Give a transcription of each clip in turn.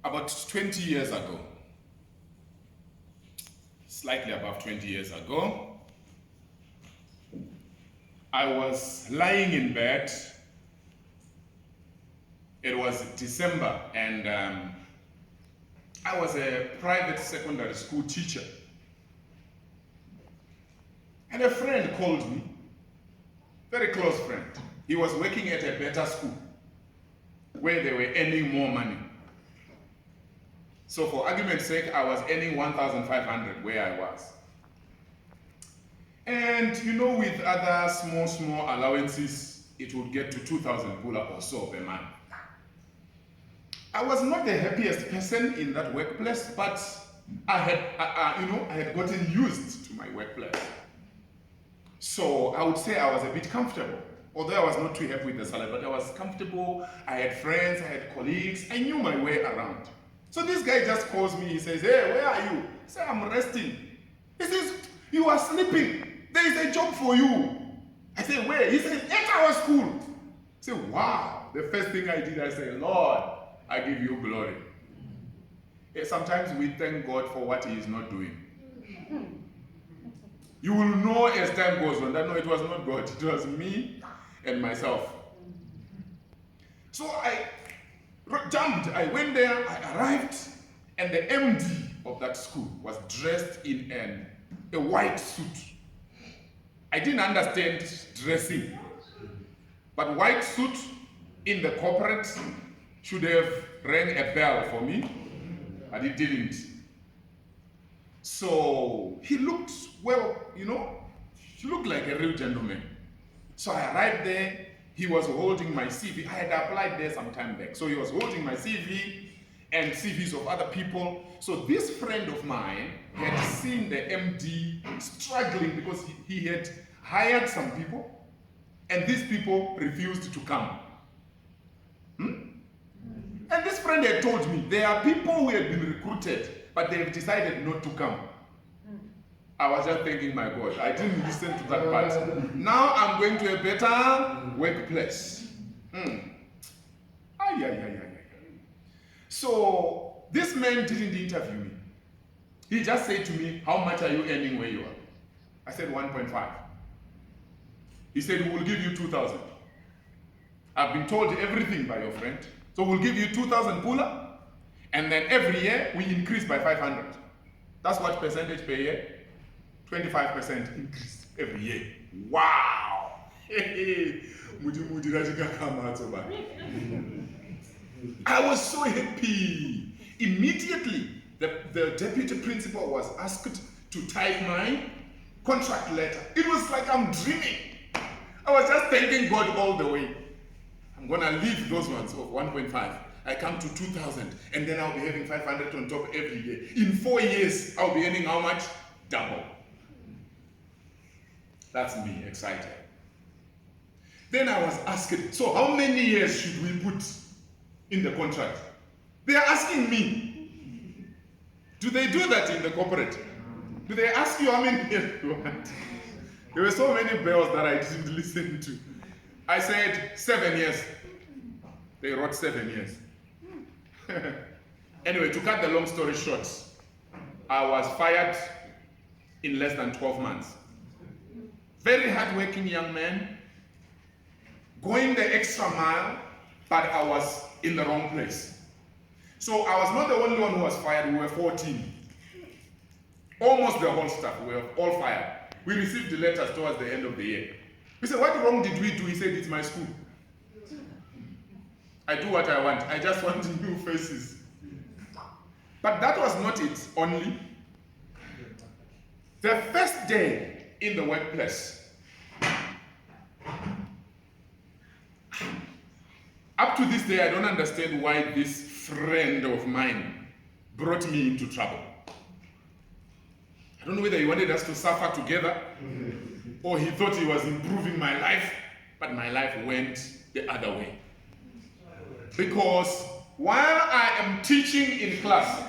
about 20 years ago, slightly above 20 years ago, I was lying in bed. It was December, and I was a private secondary school teacher. And a friend called me, very close friend. He was working at a better school where they were earning more money. So for argument's sake, I was earning 1,500 where I was. And you know, with other small allowances, it would get to 2,000 pula or so per month. I was not the happiest person in that workplace, but I had gotten used to my workplace. So I would say I was a bit comfortable. Although I was not too happy with the salary, but I was comfortable. I had friends, I had colleagues. I knew my way around. So this guy just calls me. He says, "Hey, where are you?" I say, "I'm resting." He says, "You are sleeping. There is a job for you." I say, "Where?" He says, "At our school." I say, "Wow." The first thing I did, I say, "Lord, I give you glory." Sometimes we thank God for what He is not doing. You will know as time goes on that no, it was not God, it was me and myself. So I jumped, I went there, I arrived, and the MD of that school was dressed in a white suit. I didn't understand dressing, but white suit in the corporate should have rang a bell for me, but it didn't. So he looked, well, he looked like a real gentleman. So I arrived there, he was holding my CV. I had applied there some time back. So he was holding my CV and CVs of other people. So this friend of mine had seen the MD struggling because he had hired some people and these people refused to come. And this friend had told me, there are people who have been recruited, but they have decided not to come. I was just thinking, my God, I didn't listen to that part. Now I'm going to a better workplace. So this man didn't interview me. He just said to me, "How much are you earning where you are?" I said 1.5. He said, "We will give you 2,000. I've been told everything by your friend. So we'll give you 2,000 pula, and then every year we increase by 500. That's what percentage per year? 25% increase every year. Wow! I was so happy. Immediately, the deputy principal was asked to type my contract letter. It was like I'm dreaming. I was just thanking God all the way. I'm gonna leave those ones of 1.5. I come to 2,000, and then I'll be having 500 on top every year. In 4 years, I'll be earning how much? Double. That's me, excited. Then I was asked, so how many years should we put in the contract? They are asking me. Do they do that in the corporate? Do they ask you how many years you want? There were so many bells that I didn't listen to. I said 7 years. They wrote 7 years. Anyway, to cut the long story short, I was fired in less than 12 months. Very hardworking young man, going the extra mile, but I was in the wrong place. So I was not the only one who was fired. We were 14. Almost the whole staff, we were all fired. We received the letters towards the end of the year. We said, "What wrong did we do?" He said, "It's my school. I do what I want. I just want new faces." But that was not it only. The first day in the workplace, up to this day, I don't understand why this friend of mine brought me into trouble. I don't know whether he wanted us to suffer together or he thought he was improving my life, but my life went the other way. Because while I am teaching in class,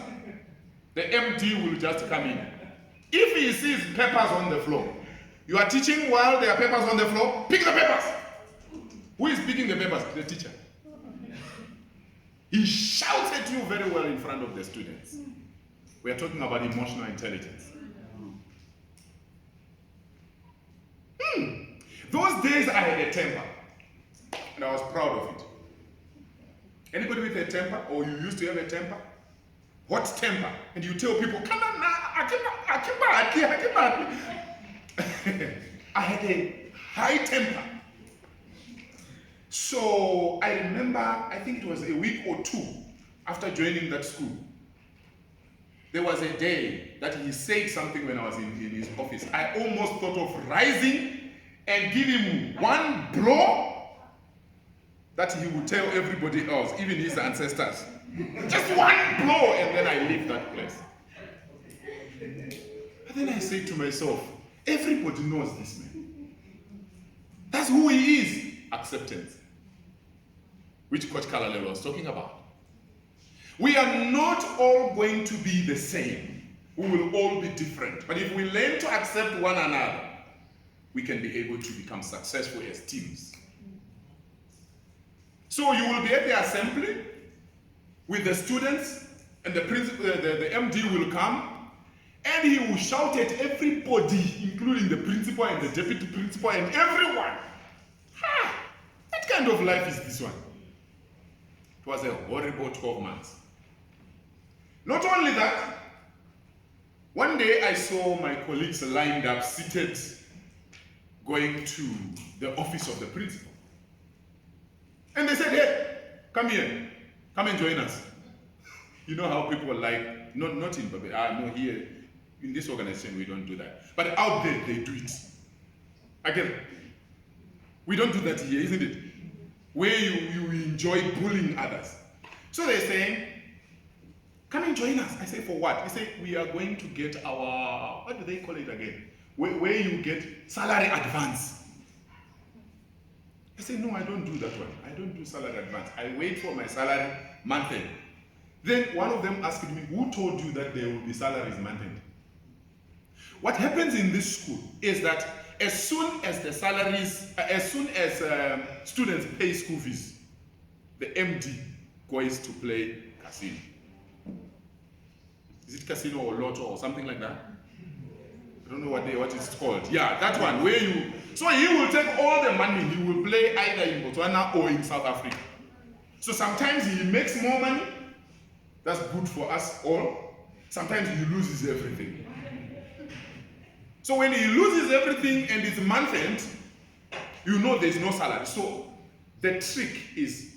the MD will just come in. If he sees papers on the floor, you are teaching while there are papers on the floor, pick the papers. Who is picking the papers? The teacher. He shouts at you very well in front of the students. We are talking about emotional intelligence. Those days I had a temper, and I was proud of it. Anybody with a temper, or you used to have a temper? What temper? And you tell people, come on, I had a high temper. So I remember, I think it was a week or two after joining that school, there was a day that he said something when I was in his office. I almost thought of rising and give him one blow that he would tell everybody else, even his ancestors. Just one blow, and then I leave that place. But then I say to myself, everybody knows this man. That's who he is. Acceptance. Which Coach Kalalelo was talking about. We are not all going to be the same. We will all be different. But if we learn to accept one another, we can be able to become successful as teams. So you will be at the assembly with the students, and the MD will come, and he will shout at everybody, including the principal and the deputy principal and everyone. What kind of life is this one? It was a horrible 12 months. Not only that, one day I saw my colleagues lined up, seated, going to the office of the principal. And they said, hey, come here, come and join us. You know how people like, not in Babylon, no, here, in this organization we don't do that. But out there, they do it. Again, we don't do that here, isn't it? Where you enjoy bullying others. So they're saying, come and join us. I say, for what? They say, we are going to get our, what do they call it again? Where you get salary advance. I say, no, I don't do that one. I don't do salary advance. I wait for my salary month end. Then one of them asked me, who told you that there will be salaries month end? What happens in this school is that as soon as the salaries, students pay school fees, the MD goes to play casino. Is it casino or lotto or something like that? I don't know what it's called. Yeah, that one where you. So he will take all the money. He will play either in Botswana or in South Africa. So sometimes he makes more money. That's good for us all. Sometimes he loses everything. So when he loses everything and it's month end, you know there's no salary. So the trick is,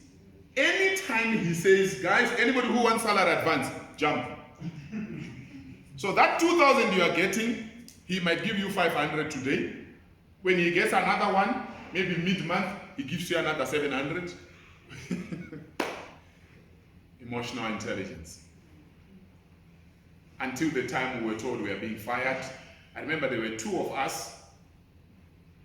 anytime he says, guys, anybody who wants salary advance, jump. So that 2,000 you are getting, he might give you 500 today. When he gets another one, maybe mid-month, he gives you another 700. Emotional intelligence. Until the time we were told we are being fired, I remember there were two of us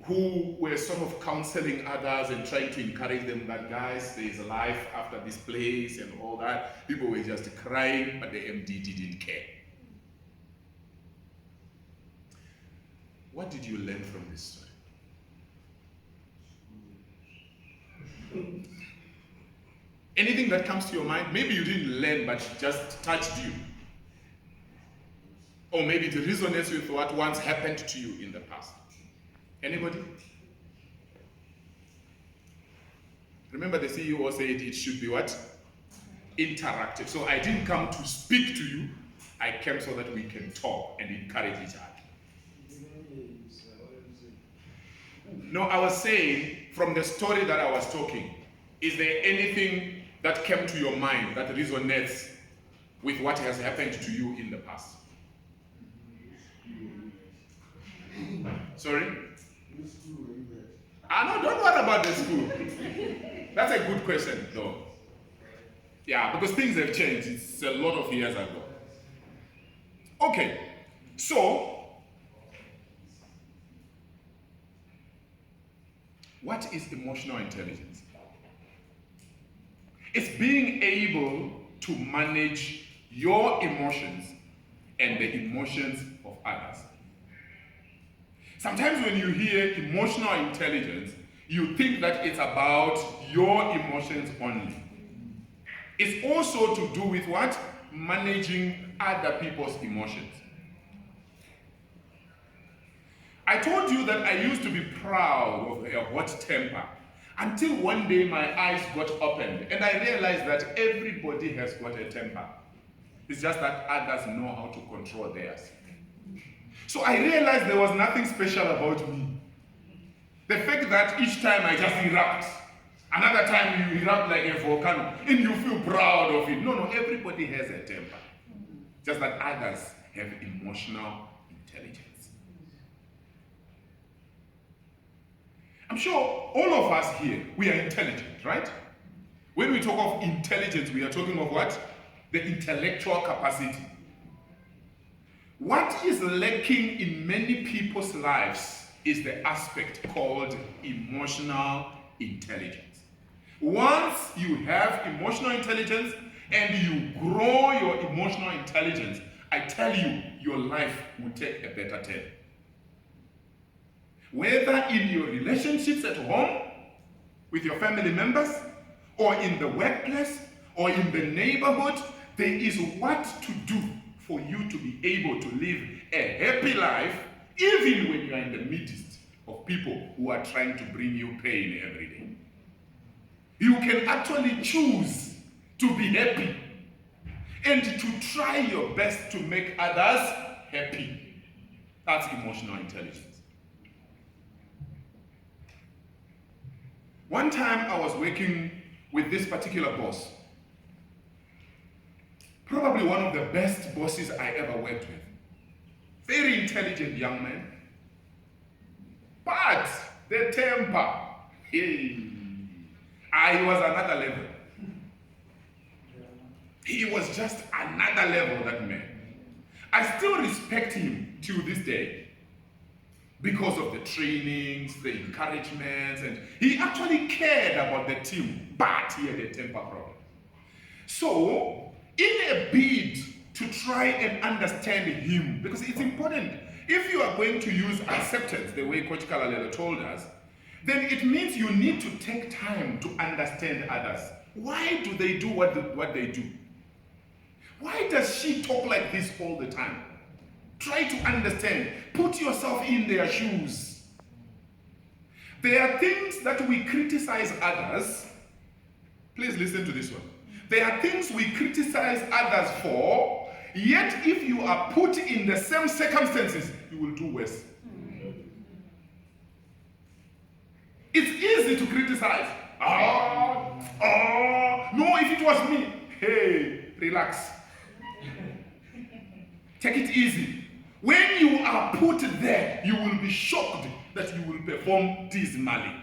who were sort of counseling others and trying to encourage them that, guys, there is a life after this place and all that. People were just crying, but the MD didn't care. What did you learn from this story? Anything that comes to your mind? Maybe you didn't learn, but it just touched you. Or maybe it resonates with what once happened to you in the past. Anybody? Remember the CEO said it should be what? Interactive. So I didn't come to speak to you. I came so that we can talk and encourage each other. No, I was saying, from the story that I was talking, is there anything that came to your mind that resonates with what has happened to you in the past? Sorry? No, don't worry about the school. That's a good question, though. Yeah, because things have changed. It's a lot of years ago. Okay, so what is emotional intelligence? It's being able to manage your emotions and the emotions of others. Sometimes when you hear emotional intelligence, you think that it's about your emotions only. It's also to do with what? Managing other people's emotions. I told you that I used to be proud of a hot temper until one day my eyes got opened and I realized that everybody has got a temper. It's just that others know how to control theirs. So I realized there was nothing special about me. The fact that each time I just erupt, another time you erupt like a volcano, and you feel proud of it. No, everybody has a temper. Just that others have emotional intelligence. I'm sure all of us here, we are intelligent, right? When we talk of intelligence, we are talking of what? The intellectual capacity. What is lacking in many people's lives is the aspect called emotional intelligence. Once you have emotional intelligence and you grow your emotional intelligence, I tell you, your life will take a better turn. Whether in your relationships at home, with your family members, or in the workplace, or in the neighborhood, there is what to do for you to be able to live a happy life, even when you are in the midst of people who are trying to bring you pain every day. You can actually choose to be happy and to try your best to make others happy. That's emotional intelligence. One time I was working with this particular boss. Probably one of the best bosses I ever worked with. Very intelligent young man. But the temper, he was another level. He was just another level, that man. I still respect him to this day because of the trainings, the encouragements, and he actually cared about the team, but he had a temper problem. So, in a bid to try and understand him, because it's important, if you are going to use acceptance, the way Coach Kalalelo told us, then it means you need to take time to understand others. Why do they do what they do? Why does she talk like this all the time? Try to understand. Put yourself in their shoes. There are things that we criticize others. Please listen to this one. There are things we criticize others for, yet if you are put in the same circumstances, you will do worse. It's easy to criticize. No, if it was me, hey, relax. Take it easy. When you are put there, you will be shocked that you will perform dismally.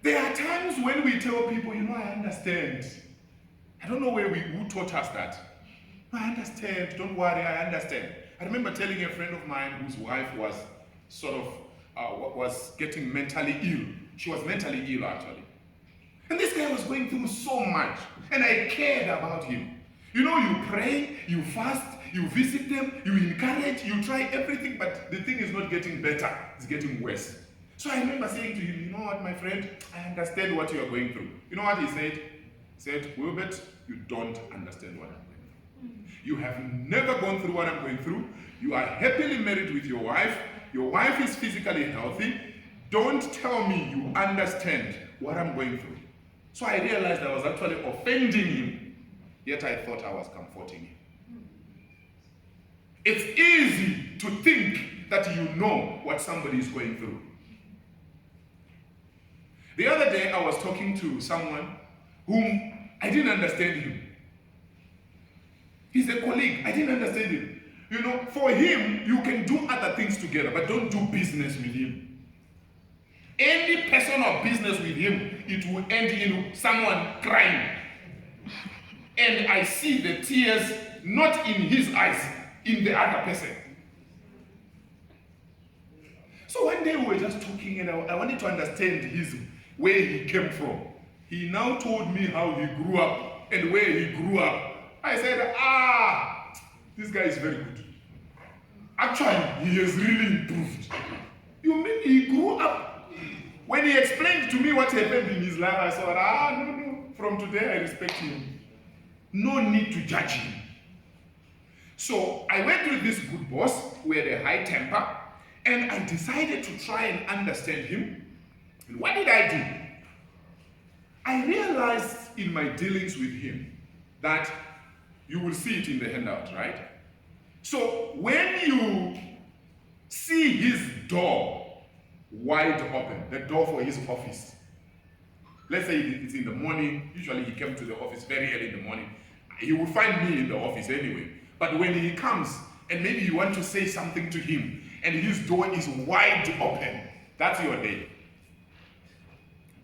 There are times when we tell people, I understand. I don't know who taught us that. I understand, don't worry, I understand. I remember telling a friend of mine whose wife was was getting mentally ill. She was mentally ill, actually. And this guy was going through so much, and I cared about him. You pray, you fast, you visit them, you encourage, you try everything, but the thing is not getting better, it's getting worse. So I remember saying to him, you know what, my friend, I understand what you are going through. You know what he said? He said, Wilbert, you don't understand what I'm going through. You have never gone through what I'm going through. You are happily married with your wife. Your wife is physically healthy. Don't tell me you understand what I'm going through. So I realized I was actually offending him, yet I thought I was comforting him. It's easy to think that you know what somebody is going through. The other day I was talking to someone whom I didn't understand him. He's a colleague, I didn't understand him. For him, you can do other things together, but don't do business with him. Any personal business with him, it will end in someone crying. And I see the tears not in his eyes, in the other person. So one day we were just talking and I wanted to understand where he came from. He now told me how he grew up and where he grew up. I said, this guy is very good. Actually, he has really improved. You mean he grew up? When he explained to me what happened in his life, I thought, no. from today I respect him. No need to judge him. So I went with this good boss who had a high temper, and I decided to try and understand him. And what did I do? I realized in my dealings with him that you will see it in the handout, right? So when you see his door wide open, the door for his office, let's say it's in the morning, usually he came to the office very early in the morning, he will find me in the office anyway. But when he comes, and maybe you want to say something to him, and his door is wide open, that's your day.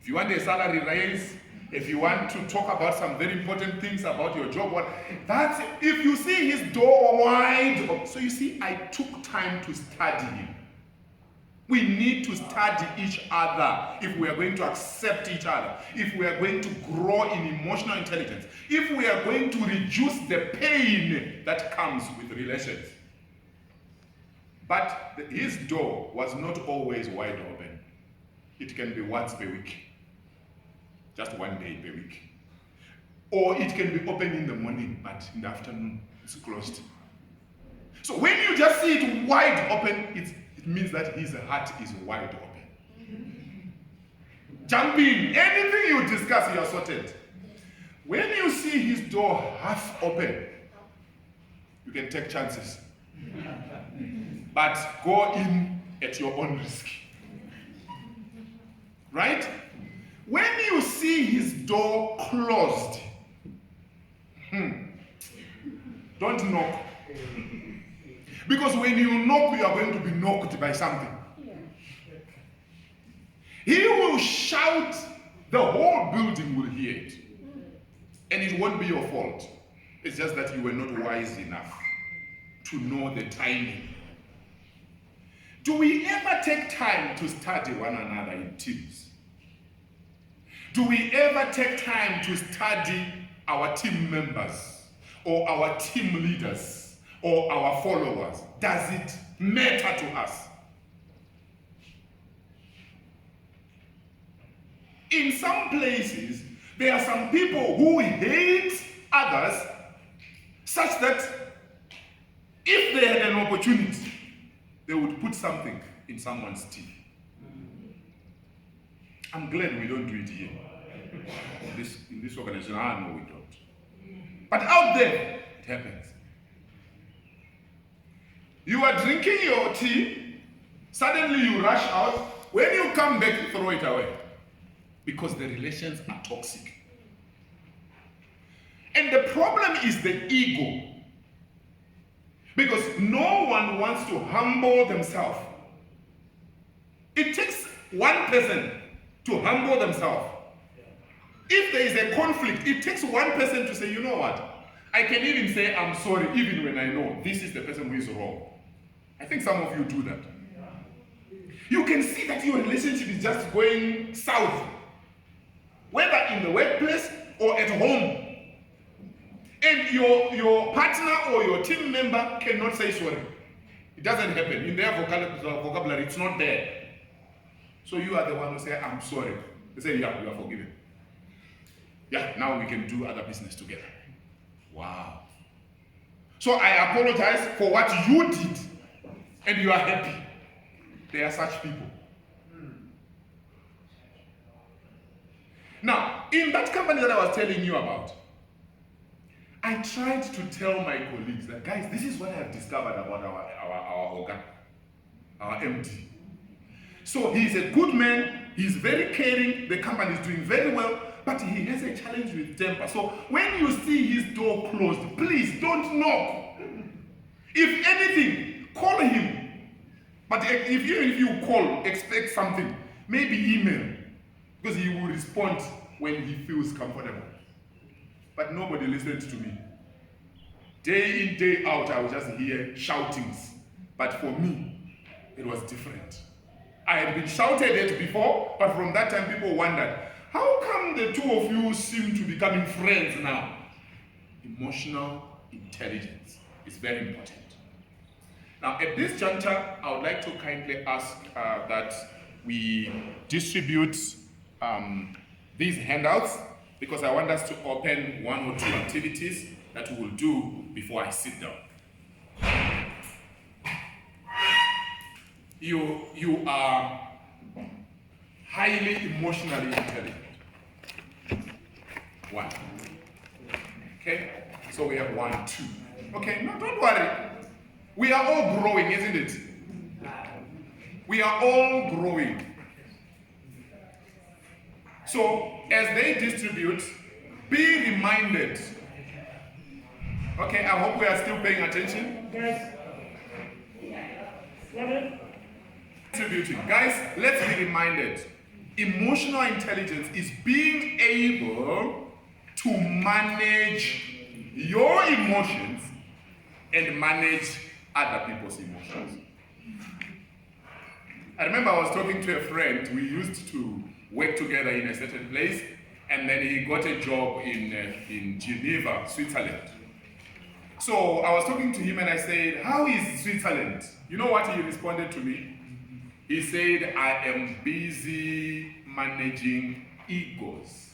If you want a salary raise, if you want to talk about some very important things about your job, that's if you see his door wide open. So you see, I took time to study him. We need to study each other if we are going to accept each other, if we are going to grow in emotional intelligence, if we are going to reduce the pain that comes with relations. But his door was not always wide open. It can be once per week, just one day per week. Or it can be open in the morning, but in the afternoon it's closed. So when you just see it wide open, it means that his heart is wide open. Jump in. Anything you discuss, you are sorted. When you see his door half open, you can take chances. But go in at your own risk. Right? When you see his door closed, don't knock. Because when you knock, you are going to be knocked by something. Yeah. He will shout, the whole building will hear it. And it won't be your fault. It's just that you were not wise enough to know the timing. Do we ever take time to study one another in teams? Do we ever take time to study our team members or our team leaders or our followers? Does it matter to us? In some places, there are some people who hate others such that if they had an opportunity, they would put something in someone's teeth. I'm glad we don't do it here. In this organization, I know we don't. But out there, it happens. You are drinking your tea, suddenly you rush out. When you come back, you throw it away. Because the relations are toxic. And the problem is the ego. Because no one wants to humble themselves. It takes one person to humble themselves. If there is a conflict, it takes one person to say, you know what? I can even say I'm sorry even when I know this is the person who is wrong. I think some of you do that. You can see that your relationship is just going south. Whether in the workplace or at home. And your partner or your team member cannot say sorry. It doesn't happen. In their vocabulary, it's not there. So you are the one who say, I'm sorry. They say, yeah, you are forgiven. Yeah, now we can do other business together. Wow. So I apologize for what you did, and you are happy. There are such people. Now, in that company that I was telling you about, I tried to tell my colleagues that, guys, this is what I have discovered about our organ, our MD. So he's a good man, he's very caring, the company is doing very well, but he has a challenge with temper. So when you see his door closed, please don't knock. If anything, call him. But even if you call, expect something, maybe email, because he will respond when he feels comfortable. But nobody listened to me. Day in, day out, I would just hear shoutings. But for me, it was different. I had been shouted at before, but from that time people wondered, how come the two of you seem to be becoming friends now? Emotional intelligence is very important. Now, at this juncture, I would like to kindly ask that we distribute these handouts because I want us to open one or two activities that we will do before I sit down. You are highly emotionally intelligent. One. Okay? So we have 1, 2. Okay, no, don't worry. We are all growing, isn't it? We are all growing. So, as they distribute, be reminded. Okay, I hope we are still paying attention. Yes. Distributing. Guys, let's be reminded. Emotional intelligence is being able to manage your emotions and manage other people's emotions. I remember I was talking to a friend. We used to work together in a certain place, and then he got a job in Geneva, Switzerland. So I was talking to him and I said, "How is Switzerland?" You know what he responded to me? He said, "I am busy managing egos."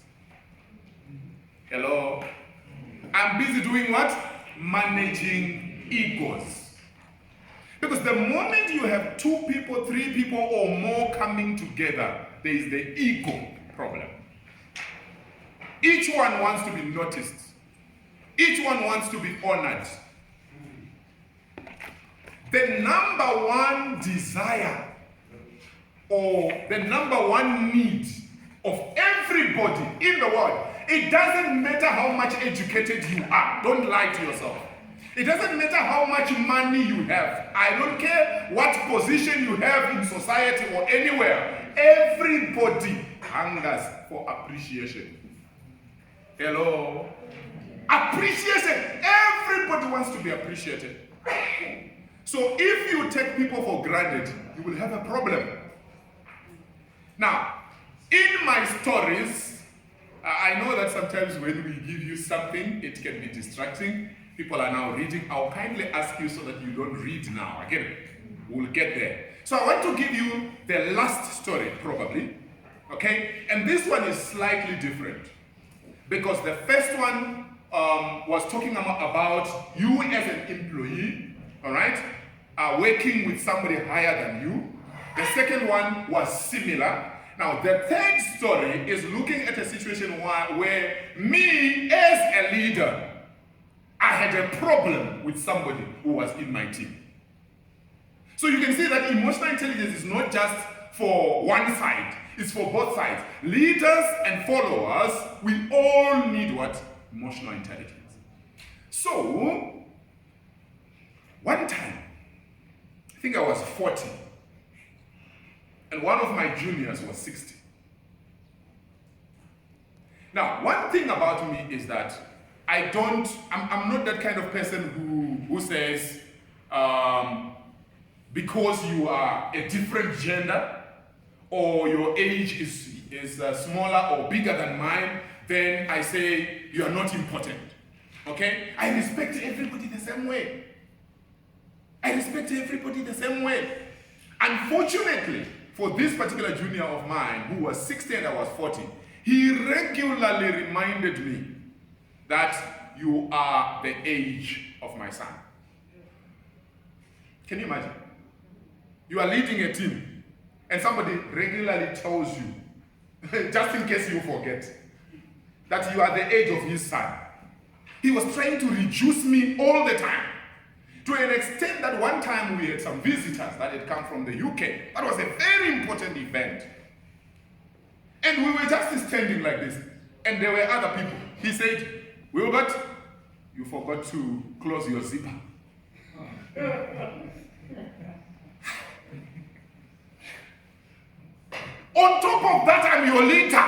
Hello? I'm busy doing what? Managing egos. Because the moment you have 2 people, 3 people or more coming together, there is the ego problem. Each one wants to be noticed. Each one wants to be honored. The number one desire or the number one need of everybody in the world, it doesn't matter how much educated you are. Don't lie to yourself. It doesn't matter how much money you have. I don't care what position you have in society or anywhere. Everybody hungers for appreciation. Hello? Appreciation. Everybody wants to be appreciated. So if you take people for granted, you will have a problem. Now, in my stories, I know that sometimes when we give you something, it can be distracting. People are now reading. I'll kindly ask you so that you don't read now. Again, we'll get there. So I want to give you the last story, probably. Okay? And this one is slightly different. Because the first one was talking about you as an employee, all right? Working with somebody higher than you. The second one was similar. Now, the third story is looking at a situation where me as a leader, I had a problem with somebody who was in my team. So you can see that emotional intelligence is not just for one side, it's for both sides. Leaders and followers, we all need what? Emotional intelligence. So, one time, I think I was 40, and one of my juniors was 60. Now, one thing about me is that I'm not that kind of person who says, because you are a different gender, or your age is smaller or bigger than mine, then I say you are not important. Okay? I respect everybody the same way. I respect everybody the same way. Unfortunately, for this particular junior of mine, who was 60 and I was 40, he regularly reminded me that you are the age of my son. Can you imagine? You are leading a team, and somebody regularly tells you, just in case you forget, that you are the age of his son. He was trying to reduce me all the time, to an extent that one time we had some visitors that had come from the UK. That was a very important event. And we were just standing like this, and there were other people. He said, "Wilbert, you forgot to close your zipper." On top of that, I'm your leader.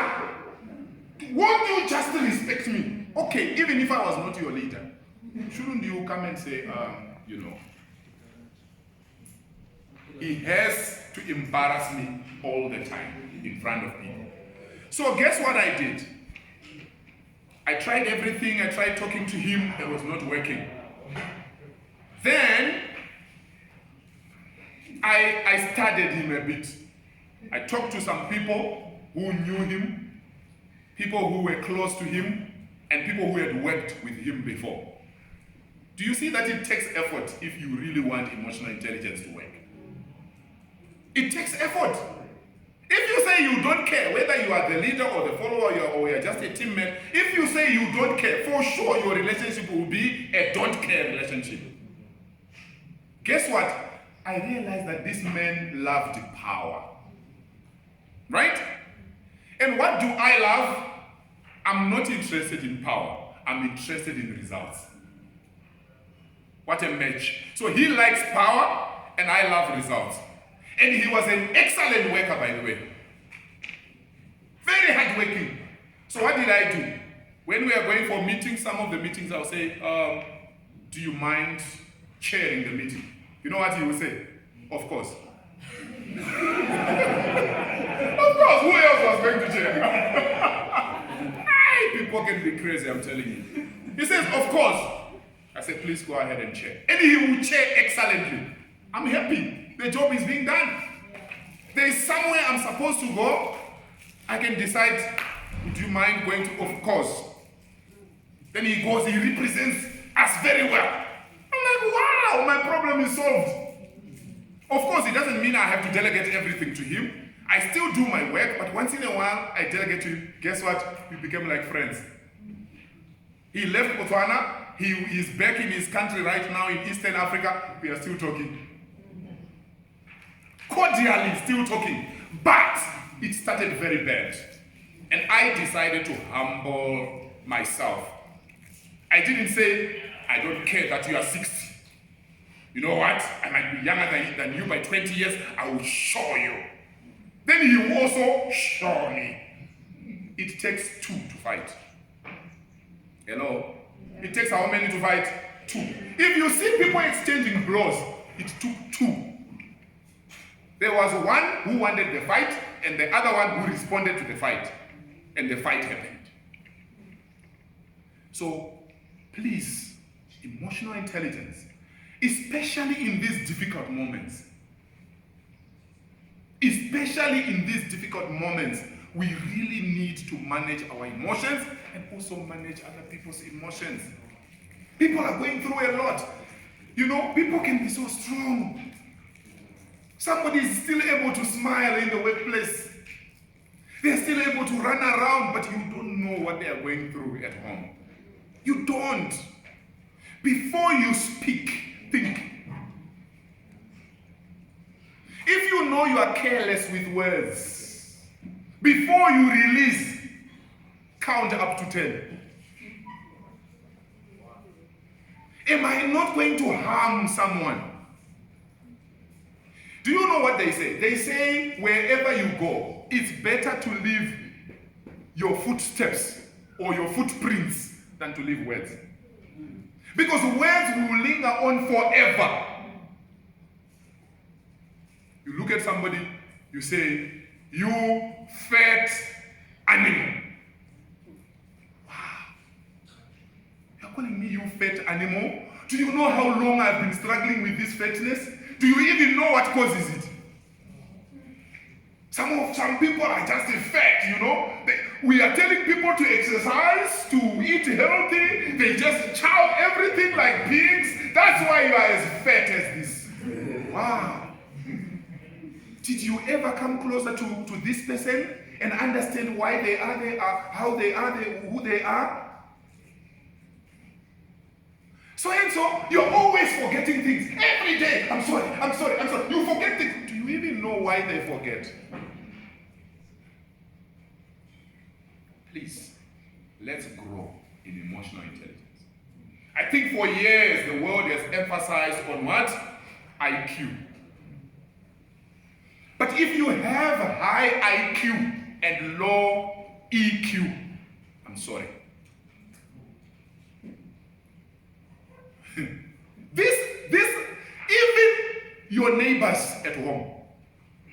Won't you just respect me? Okay, even if I was not your leader, shouldn't you come and say, he has to embarrass me all the time in front of people. So guess what I did? I tried everything. I tried talking to him. It was not working. Then I studied him a bit. I talked to some people who knew him. people who were close to him, and people who had worked with him before. Do you see that it takes effort if you really want emotional intelligence to work? It takes effort. If you say you don't care whether you are the leader or the follower or you're just a teammate, if you say you don't care, for sure your relationship will be a don't care relationship. Guess what? I realized that this man loved power. Right? And what do I love? I'm not interested in power. I'm interested in results. What a match. So he likes power and I love results. And he was an excellent worker, by the way. Very hardworking. So what did I do? When we are going for meetings, some of the meetings I'll say, do you mind chairing the meeting? You know what he will say? Of course. Of course, who else was going to chair? People can be crazy, I'm telling you. He says, of course. I said, please go ahead and chair. And he will chair excellently. I'm happy. The job is being done. There is somewhere I'm supposed to go. I can decide, do you mind going to? Of course. Then he goes, he represents us very well. I'm like, wow, my problem is solved. Of course, it doesn't mean I have to delegate everything to him. I still do my work, but once in a while, I delegate to him. Guess what? We became like friends. He left Botswana. He is back in his country right now in Eastern Africa. We are still talking. Cordially still talking. But it started very bad. And I decided to humble myself. I didn't say, I don't care that you are 60. You know what? I might be younger than you by 20 years. I will show you. Then he will also show me. It takes two to fight. Hello? It takes how many to fight? Two. If you see people exchanging blows, it took two. There was one who wanted the fight, and the other one who responded to the fight. And the fight happened. So, please, emotional intelligence, especially in these difficult moments, we really need to manage our emotions and also manage other people's emotions. People are going through a lot. You know, people can be so strong. Somebody is still able to smile in the workplace. They're still able to run around, but you don't know what they are going through at home. You don't. Before you speak, think. If you know you are careless with words, before you release, count up to 10. Am I not going to harm someone? Do you know what they say? They say wherever you go, it's better to leave your footsteps or your footprints than to leave words. Because words will linger on forever. You look at somebody, you say, you fat animal. Wow. You're calling me you fat animal? Do you know how long I've been struggling with this fatness? Do you even know what causes it? Some people are just fat, you know. We are telling people to exercise, to eat healthy. They just chow everything like pigs. That's why you are as fat as this. Wow. Did you ever come closer to this person and understand why they are, how they are, who they are? So and so, you're always forgetting things. Every day, I'm sorry. You forget things. Do you even know why they forget? Please, let's grow in emotional intelligence. I think for years, the world has emphasized on what? IQ. But if you have high IQ and low EQ, I'm sorry. This, even your neighbors at home.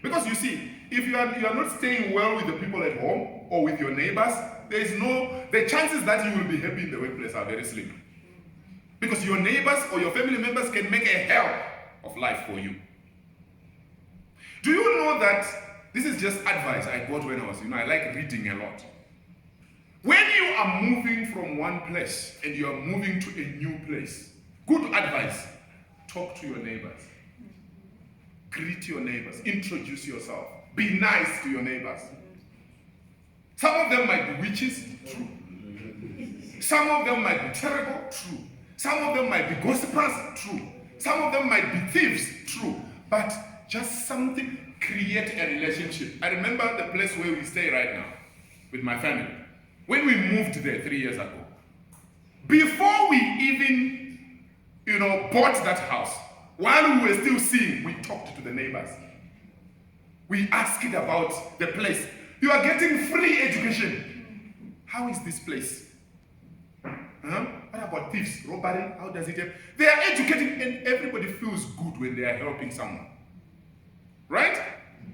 Because you see, if you are not staying well with the people at home or with your neighbors, the chances that you will be happy in the workplace are very slim. Because your neighbors or your family members can make a hell of life for you. Do you know that this is just advice I got when I was, I like reading a lot. When you are moving from one place and you are moving to a new place, good advice, talk to your neighbors. Greet your neighbors. Introduce yourself. Be nice to your neighbors. Some of them might be witches, true. Some of them might be terrible, true. Some of them might be gossipers, true. Some of them might be thieves, true. But just something, create a relationship. I remember the place where we stay right now with my family. When we moved there 3 years ago, before we even, bought that house, while we were still seeing, we talked to the neighbors. We asked about the place. You are getting free education. How is this place? What about thieves, robbery? How does it help? They are educating and everybody feels good when they are helping someone. Right?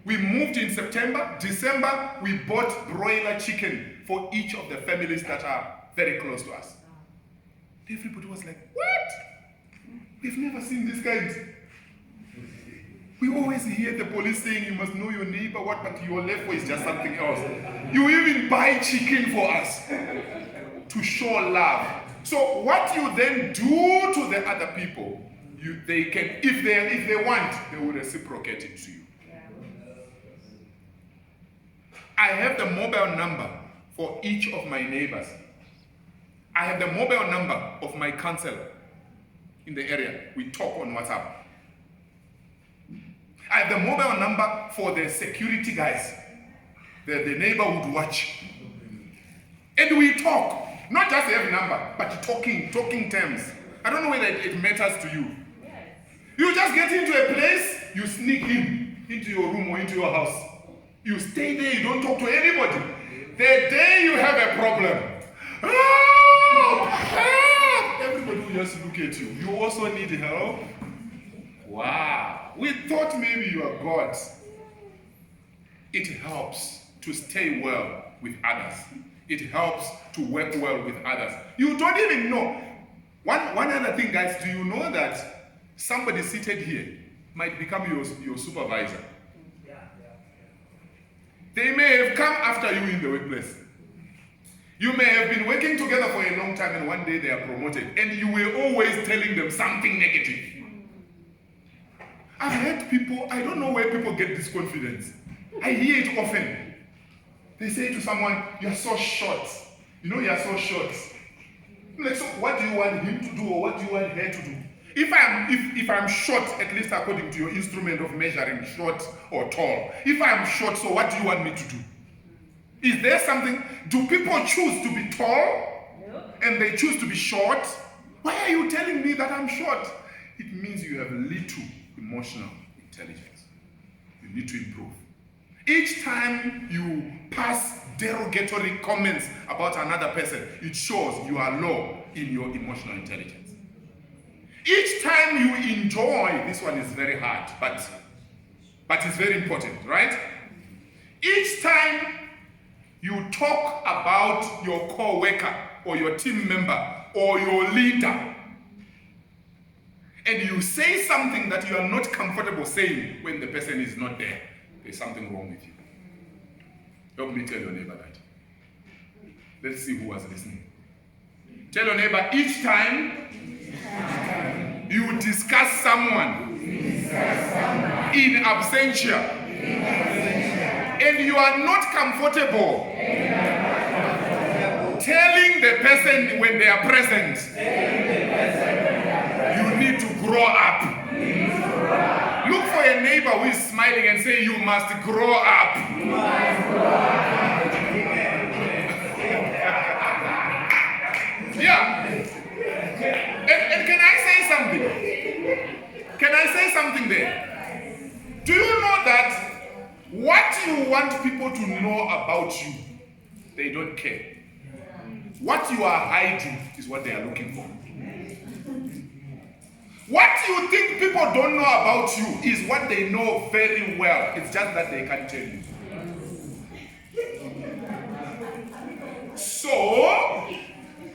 We moved in September. December, we bought broiler chicken for each of the families that are very close to us. Everybody was like, what? We've never seen this kind. We always hear the police saying you must know your neighbor, but your left is just something else. You even buy chicken for us to show love. So what you then do to the other people, they can, if they want, they will reciprocate it to you. I have the mobile number for each of my neighbors. I have the mobile number of my counselor in the area. We talk on WhatsApp. I have the mobile number for the security guys, the neighborhood watch. And we talk, not just every number, but talking terms. I don't know whether it matters to you. You just get into a place, you sneak into your room or into your house. You stay there, you don't talk to anybody. The day you have a problem, everybody will just look at you. You also need help? Wow. We thought maybe you are God. It helps to stay well with others. It helps to work well with others. You don't even know. One other thing, guys, do you know that somebody seated here might become your supervisor? They may have come after you in the workplace. You may have been working together for a long time and one day they are promoted and you were always telling them something negative. I've heard people, I don't know where people get this confidence. I hear it often. They say to someone, you're so short. You're so short. Like, so what do you want him to do or what do you want her to do? If I'm short, at least according to your instrument of measuring short or tall. If I'm short, so what do you want me to do? Is there something? Do people choose to be tall and they choose to be short? Why are you telling me that I'm short? It means you have little emotional intelligence. You need to improve. Each time you pass derogatory comments about another person, it shows you are low in your emotional intelligence. Each time you enjoy, this one is very hard, but it's very important, right? Each time you talk about your co-worker or your team member or your leader, and you say something that you are not comfortable saying when the person is not there, there's something wrong with you. Help me tell your neighbor that. Let's see who was listening. Tell your neighbor, each time you discuss someone in absentia and you are not comfortable telling the person when they are present, you need to grow up. Look for a neighbor who is smiling and say, you must grow up. Yeah. And can I say something? Can I say something there? Do you know that what you want people to know about you, they don't care. What you are hiding is what they are looking for. What you think people don't know about you is what they know very well. It's just that they can't tell you. So,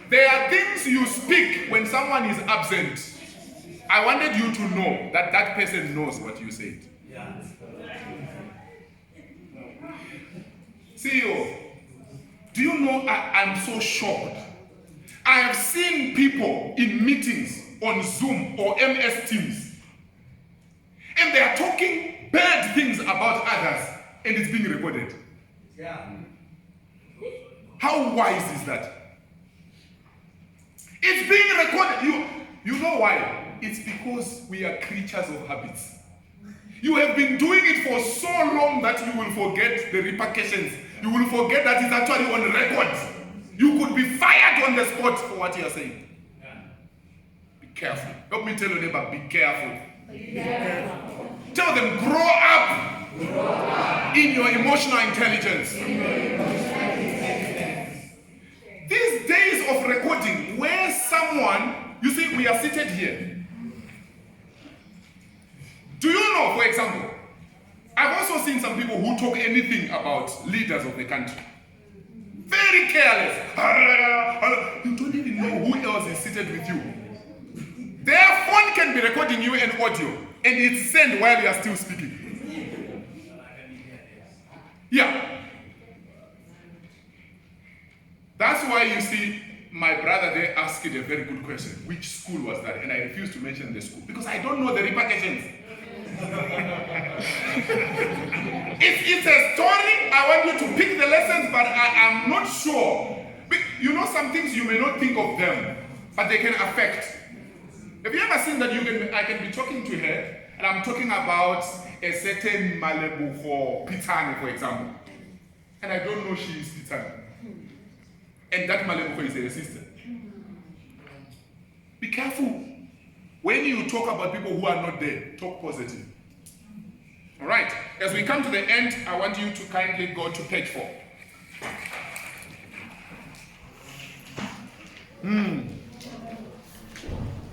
there are things you speak when someone is absent. I wanted you to know that that person knows what you said. CEO, Do you know, I'm so shocked. I have seen people in meetings on Zoom or MS Teams, and they are talking bad things about others, and it's being recorded. Yeah. How wise is that? It's being recorded. You know why? It's because we are creatures of habits. You have been doing it for so long that you will forget the repercussions. You will forget that it's actually on record. You could be fired on the spot for what you are saying. Be careful. Help me tell your neighbor, be careful. Be careful. Tell them, grow up in your emotional intelligence. These days of recording, where someone, you see, we are seated here. Do you know, for example, I've also seen some people who talk anything about leaders of the country. Very careless. You don't even know who else is seated with you. Their phone can be recording you in audio, and it's sent while you are still speaking. Yeah. That's why you see my brother there asked a very good question. Which school was that? And I refuse to mention the school because I don't know the repercussions. It's a story. I want you to pick the lessons, but I am not sure. You know, some things you may not think of them, but they can affect. Have you ever seen that I can be talking to her, and I'm talking about a certain Malebuho Pitani, for example, and I don't know she is Pitani, and that Malebuho is her sister. Be careful. When you talk about people who are not there, talk positive. All right. As we come to the end, I want you to kindly go to page 4.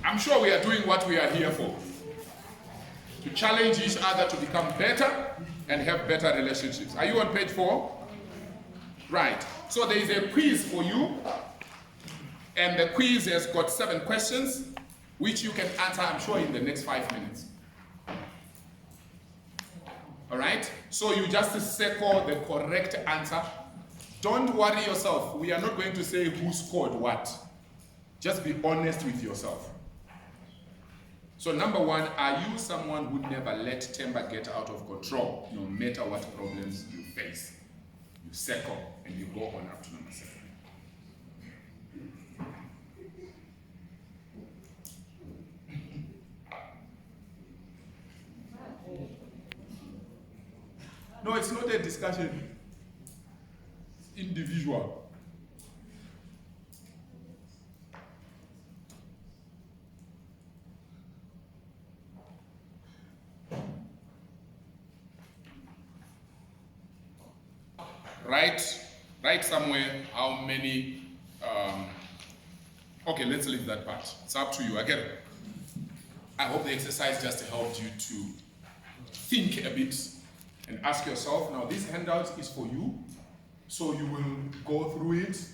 I'm sure we are doing what we are here for. To challenge each other to become better and have better relationships. Are you on page 4? Right. So there is a quiz for you. And the quiz has got 7 questions, which you can answer, I'm sure, in the next 5 minutes. All right? So you just circle the correct answer. Don't worry yourself. We are not going to say who scored what. Just be honest with yourself. So number 1, are you someone who never let temper get out of control, no matter what problems you face? You circle and you go on up to number 7. No, it's not a discussion. It's individual. Write somewhere how many. Okay, let's leave that part. It's up to you. I get it. I hope the exercise just helped you to think a bit and ask yourself. Now, this handout is for you, so you will go through it.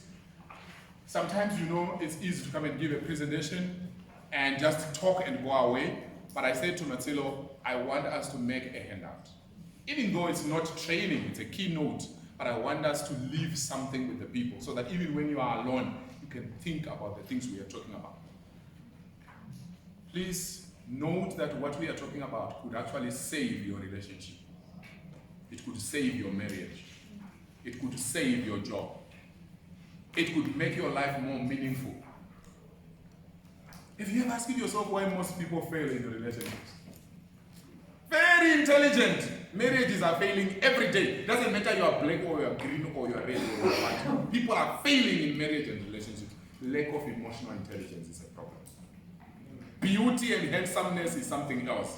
Sometimes, you know, it's easy to come and give a presentation and just talk and go away. But I said to Matsilo, I want us to make a handout. Even though it's not training, it's a keynote, but I want us to leave something with the people so that even when you are alone, you can think about the things we are talking about. Please note that what we are talking about could actually save your relationship. It could save your marriage. It could save your job. It could make your life more meaningful. Have you ever asked yourself why most people fail in relationships? Very intelligent. Marriages are failing every day. It doesn't matter you are black or you are green or you are red or you are white. People are failing in marriage and relationships. Lack of emotional intelligence is a problem. Beauty and handsomeness is something else.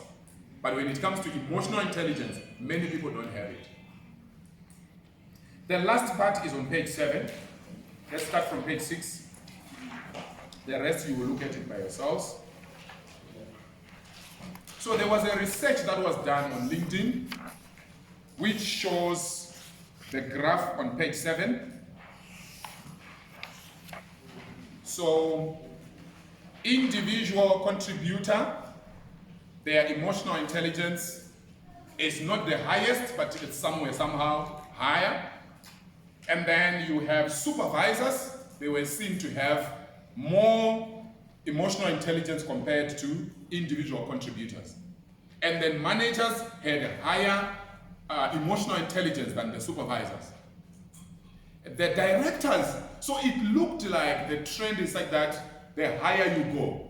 But when it comes to emotional intelligence, many people don't have it. The last part is on page 7. Let's start from page 6. The rest you will look at it by yourselves. So there was a research that was done on LinkedIn, which shows the graph on page 7. So, individual contributor, their emotional intelligence is not the highest, but it's somewhere, somehow higher. And then you have supervisors. They were seen to have more emotional intelligence compared to individual contributors. And then managers had higher emotional intelligence than the supervisors. The directors, so it looked like the trend is like that, the higher you go,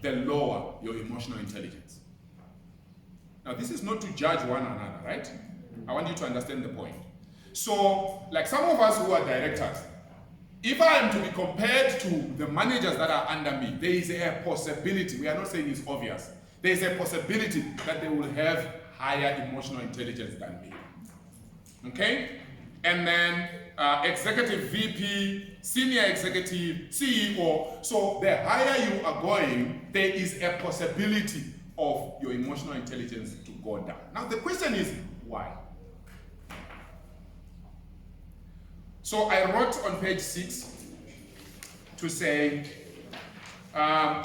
the lower your emotional intelligence. Now this is not to judge one another, right? I want you to understand the point. So, like some of us who are directors, if I am to be compared to the managers that are under me, there is a possibility, we are not saying it's obvious, there is a possibility that they will have higher emotional intelligence than me. Okay? And then executive VP, senior executive, CEO. So the higher you are going, there is a possibility of your emotional intelligence to go down. Now the question is, why? So I wrote on page 6 to say,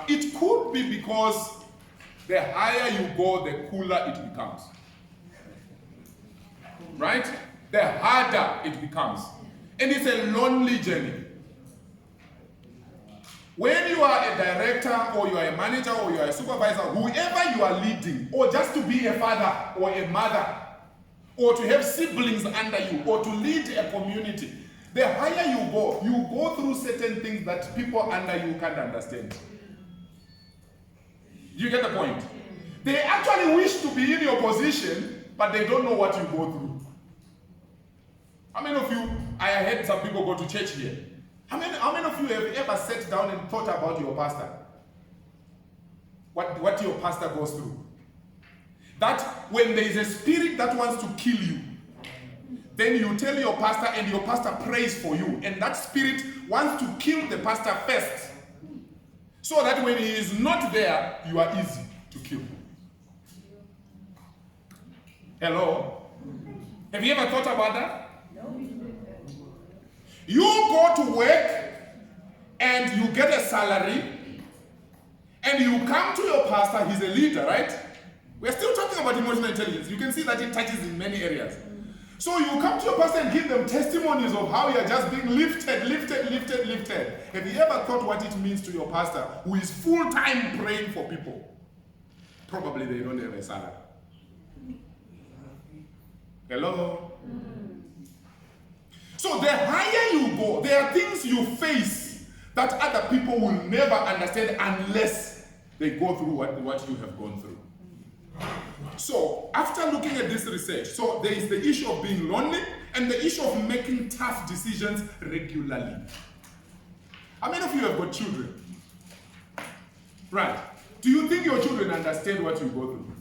it could be because the higher you go, the cooler it becomes. Right? The harder it becomes. And it's a lonely journey. When you are a director, or you are a manager, or you are a supervisor, whoever you are leading, or just to be a father or a mother, or to have siblings under you, or to lead a community, the higher you go through certain things that people under you can't understand. You get the point? They actually wish to be in your position, but they don't know what you go through. How many of you, I heard some people go to church here. How many of you have ever sat down and thought about your pastor? What your pastor goes through? That when there is a spirit that wants to kill you, then you tell your pastor and your pastor prays for you. And that spirit wants to kill the pastor first. So that when he is not there, you are easy to kill. Hello? Have you ever thought about that? You go to work and you get a salary and you come to your pastor, he's a leader, right? We're still talking about emotional intelligence. You can see that it touches in many areas. So you come to your pastor and give them testimonies of how you are just being lifted. Have you ever thought what it means to your pastor who is full-time praying for people? Probably they don't have a salary. Hello? So the higher you go, there are things you face that other people will never understand unless they go through what you have gone through. So after looking at this research, so there is the issue of being lonely and the issue of making tough decisions regularly. How many of you have got children? Right. Do you think your children understand what you go through?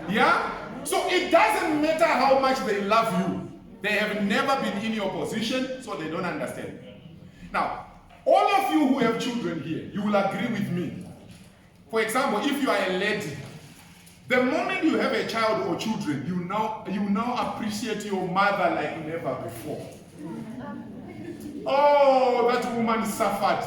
Yeah? So it doesn't matter how much they love you. They have never been in your position, so they don't understand. Now, all of you who have children here, you will agree with me. For example, if you are a lady, the moment you have a child or children, you now appreciate your mother like never before. Oh, that woman suffered.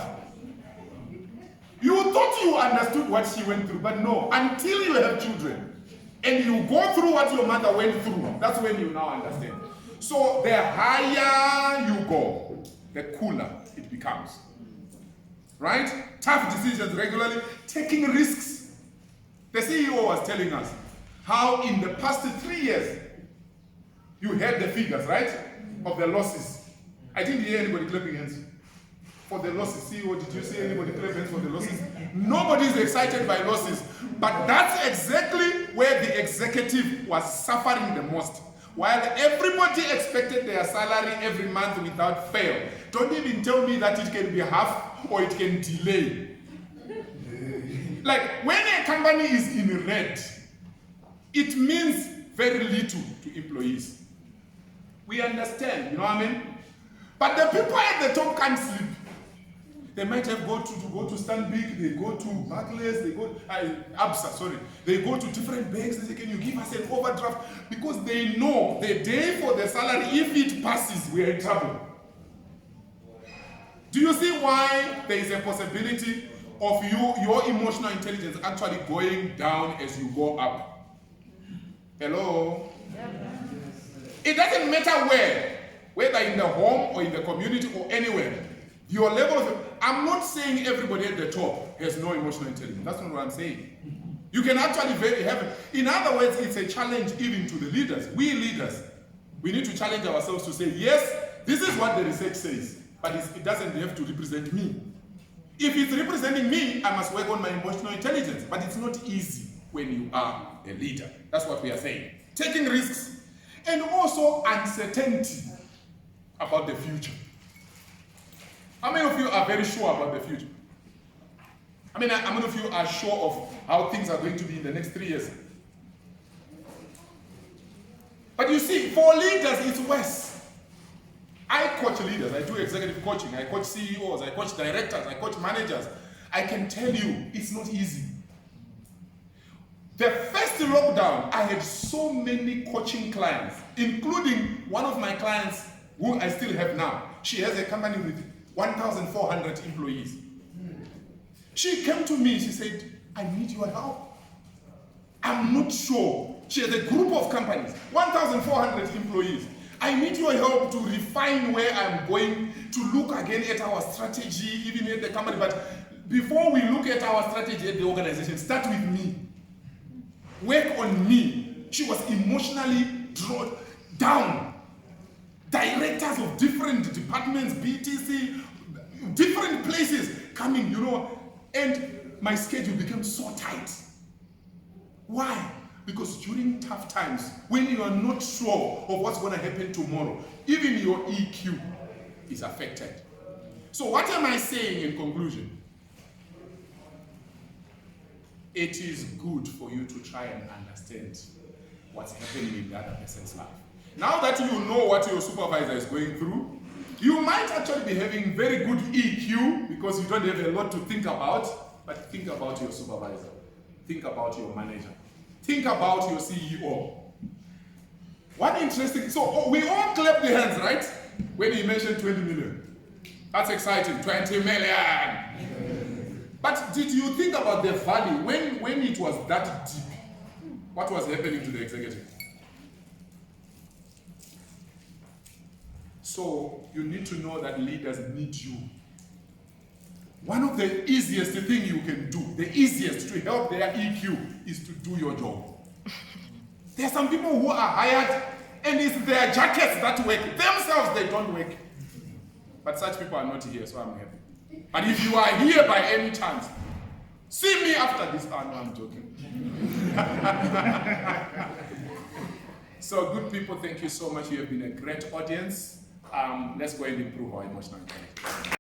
You thought you understood what she went through, but no, until you have children and you go through what your mother went through, that's when you now understand. So the higher you go, the cooler it becomes. Right? Tough decisions regularly, taking risks. The CEO was telling us how in the past 3 years, you heard the figures, right? Of the losses. I didn't hear anybody clapping hands for the losses. CEO, did you see anybody clap hands for the losses? Nobody is excited by losses. But that's exactly where the executive was suffering the most. While everybody expected their salary every month without fail. Don't even tell me that it can be half or it can delay. Like when a company is in red, it means very little to employees. We understand, you know what I mean? But the people at the top can't sleep. They might have go to Stanbic, they go to Barclays, they go Absa, sorry. They go to different banks, they say, can you give us an overdraft? Because they know the day for the salary, if it passes, we are in trouble. Do you see why there is a possibility of your emotional intelligence actually going down as you go up? Hello? It doesn't matter where, whether in the home or in the community or anywhere. Your level of, I'm not saying everybody at the top has no emotional intelligence. That's not what I'm saying. You can actually have it. In other words, it's a challenge even to the leaders. We leaders, we need to challenge ourselves to say, yes, this is what the research says, but it doesn't have to represent me. If it's representing me, I must work on my emotional intelligence, but it's not easy when you are a leader. That's what we are saying. Taking risks and also uncertainty about the future. How many of you are very sure about the future? How many of you are sure of how things are going to be in the next 3 years? But you see, for leaders, it's worse. I coach leaders, I do executive coaching, I coach CEOs, I coach directors, I coach managers. I can tell you, it's not easy. The first lockdown, I had so many coaching clients, including one of my clients who I still have now. She has a company with 1,400 employees. She came to me, she said, I need your help. I'm not sure. She has a group of companies, 1,400 employees. I need your help to refine where I'm going, to look again at our strategy, even at the company. But before we look at our strategy at the organization, start with me. Work on me. She was emotionally drawn down. Directors of different departments, BTC, different places coming, and my schedule became so tight. Why? Because during tough times, when you are not sure of what's going to happen tomorrow, even your EQ is affected. So what am I saying in conclusion? It is good for you to try and understand what's happening in the other person's life. Now that you know what your supervisor is going through, you might actually be having very good EQ because you don't have a lot to think about, but think about your supervisor. Think about your manager. Think about your CEO. One interesting, so we all clap the hands, right? When he mentioned 20 million. That's exciting, 20 million. But did you think about the value when it was that deep? What was happening to the executive? So you need to know that leaders need you. One of the easiest things you can do, the easiest to help their EQ is to do your job. There are some people who are hired and it's their jackets that work. Themselves, they don't work. But such people are not here, so I'm happy. And if you are here by any chance, see me after this. Oh, no, I'm joking. So good people, thank you so much. You have been a great audience. Let's go and improve our emotional intelligence.